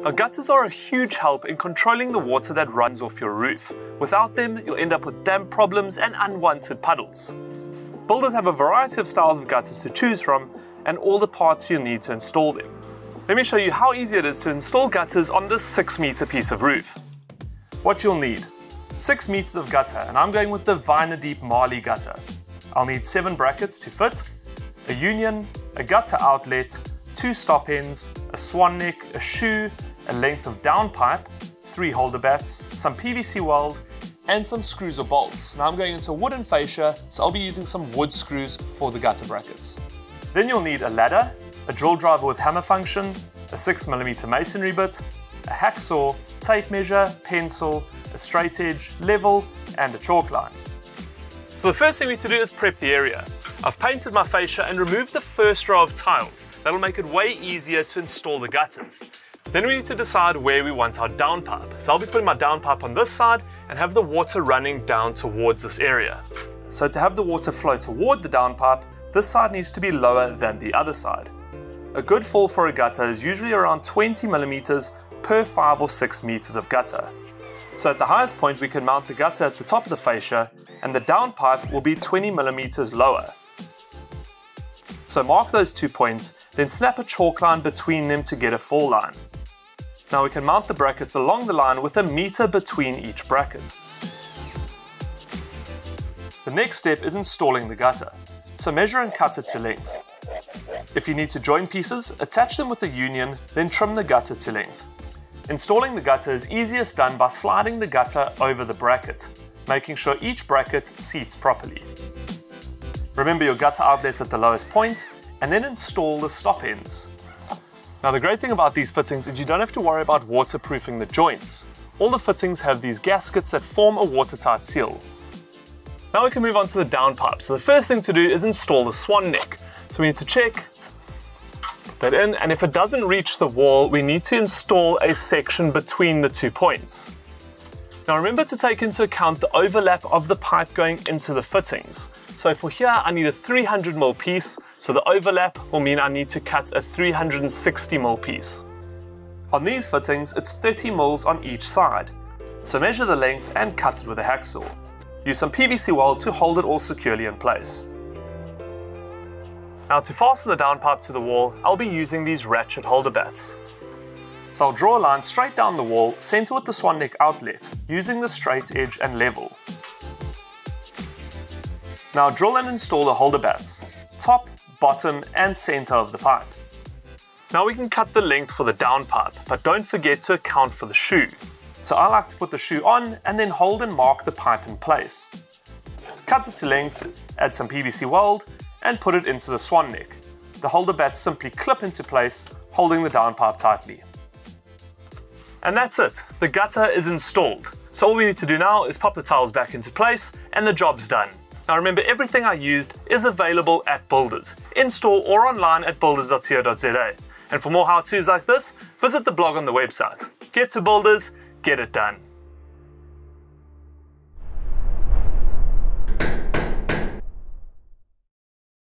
Now, gutters are a huge help in controlling the water that runs off your roof. Without them, you'll end up with damp problems and unwanted puddles. Builders have a variety of styles of gutters to choose from and all the parts you'll need to install them. Let me show you how easy it is to install gutters on this 6-meter piece of roof. What you'll need: 6 meters of gutter, and I'm going with the Vinydeep Marley gutter. I'll need 7 brackets to fit, a union, a gutter outlet, 2 stop ends, a swan neck, a shoe, a length of down pipe, 3 holder bats, some PVC weld, and some screws or bolts. Now I'm going into wooden fascia, so I'll be using some wood screws for the gutter brackets. Then you'll need a ladder, a drill driver with hammer function, a 6mm masonry bit, a hacksaw, tape measure, pencil, a straight edge, level, and a chalk line. So the first thing we need to do is prep the area. I've painted my fascia and removed the first row of tiles. That'll make it way easier to install the gutters. Then we need to decide where we want our downpipe. So I'll be putting my downpipe on this side and have the water running down towards this area. So to have the water flow toward the downpipe, this side needs to be lower than the other side. A good fall for a gutter is usually around 20mm per 5 or 6 meters of gutter. So at the highest point we can mount the gutter at the top of the fascia and the downpipe will be 20mm lower. So mark those 2 points, then snap a chalk line between them to get a fall line. Now we can mount the brackets along the line with a meter between each bracket. The next step is installing the gutter. So measure and cut it to length. If you need to join pieces, attach them with a union, then trim the gutter to length. Installing the gutter is easiest done by sliding the gutter over the bracket, making sure each bracket seats properly. Remember your gutter outlets at the lowest point, and then install the stop ends. Now the great thing about these fittings is you don't have to worry about waterproofing the joints. All the fittings have these gaskets that form a watertight seal. Now we can move on to the downpipe. So the first thing to do is install the swan neck. So we need to check, put that in, and if it doesn't reach the wall, we need to install a section between the 2 points. Now remember to take into account the overlap of the pipe going into the fittings. So for here, I need a 300mm piece, so the overlap will mean I need to cut a 360mm piece. On these fittings, it's 30mm on each side. So measure the length and cut it with a hacksaw. Use some PVC weld to hold it all securely in place. Now to fasten the downpipe to the wall, I'll be using these ratchet holder bats. So I'll draw a line straight down the wall, center with the swan neck outlet, using the straight edge and level. Now drill and install the holder bats, top, bottom and center of the pipe. Now we can cut the length for the downpipe, but don't forget to account for the shoe. So I like to put the shoe on and then hold and mark the pipe in place. Cut it to length, add some PVC weld and put it into the swan neck. The holder bats simply clip into place, holding the downpipe tightly. And that's it, the gutter is installed. So all we need to do now is pop the tiles back into place and the job's done. Now remember, everything I used is available at Builders, in-store or online at builders.co.za. And for more how-tos like this, visit the blog on the website. Get to Builders, get it done.